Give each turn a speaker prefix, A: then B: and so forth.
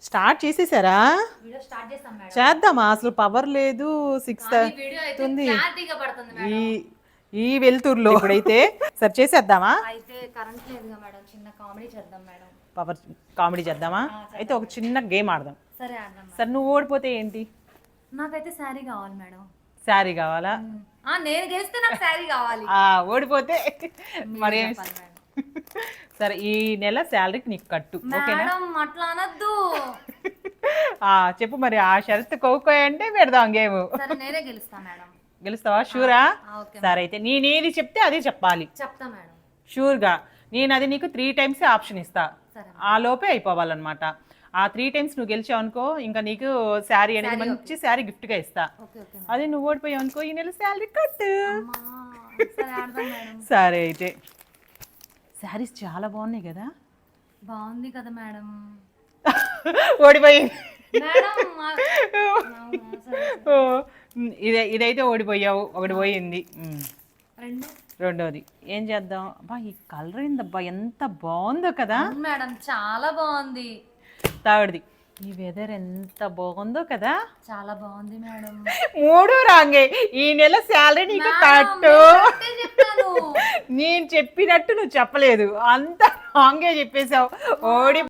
A: Start చేసేసారా?
B: Video start చేస్తాం madam.
A: చేద్దామా? అసలు పవర్ లేదు. 6
B: వీడియో అయితే
A: అవుతుంది
B: క్లారిటీగా పడుతుంది
A: ఈ
B: మేడం.
A: ఈ వెలుతురులో. ఇప్పుడైతే సరే చేసేద్దామా?
B: అయితే కరెంట్ లేదుగా మేడం, చిన్న కామెడీ చేద్దాం మేడం.
A: పవర్ కామెడీ చేద్దామా? అయితే ఒక చిన్న గేమ్ ఆడదాం.
B: సరే ఆడదాం.
A: సరే నువ్వు ఓడిపోతే ఏంటి?
B: నాకైతే శారీ కావాలి మేడం.
A: శారీ కావాలా?
B: నేను గెలిస్తే నాకు శారీ కావాలి.
A: ఓడిపోతే మరి
B: చెప్పాలి మేడం.
A: సరే ఈ నెల శాలరీకి నీకు కట్టు, ఓకేనా?
B: మేడం అట్లా అనొద్దు.
A: చెప్పు మరి. ఆ షరతు కోకో అంటే పెడదాం గేమ్.
B: సరే నేనే గెలుస్తా మేడం.
A: గెలుస్తావా? షూరా?
B: ఓకే
A: సరే అయితే నేనేది చెప్తే అదే చెప్పాలి.
B: చెప్తా మేడం.
A: షూర్గా. నేను అది నీకు 3 times ఆప్షన్ ఇస్తా.
B: సరే.
A: ఆ లోపే అయిపోవాలన్నమాట. ఆ 3 times నువ్వు గెలిచావు అనుకో, ఇంకా నీకు శారీ అనేది మంచి శారీ గిఫ్ట్గా ఇస్తా.
B: Okay okay.
A: అదే నువ్వు ఓడిపోయావు అనుకో, ఈ నెల శాలరీ కట్టు.
B: సరే ఆడదాం మేడం.
A: సరే అయితే. శారీస్ చాలా బాగున్నాయి కదా?
B: బాగుంది కదా మేడం.
A: ఓడిపోయింది
B: మేడం
A: ఇదైతే ఓడిపోయావు, ఒకటి పోయింది. రెండోది ఏం చేద్దాం? అబ్బా ఈ కలర్ ఏందబ్బా, ఎంత బాగుందో కదా
B: మేడం, చాలా బాగుంది.
A: తాగడిది ఈ వెదర్ ఎంత బాగుందో కదా?
B: చాలా బాగుంది మేడం.
A: 3 రాంగే. ఈ నెల శాలరీ నీకు కట్టు. నేను చెప్పినట్టు నువ్వు చెప్పలేదు, అంత రాంగే చెప్పేశావు. ఓడి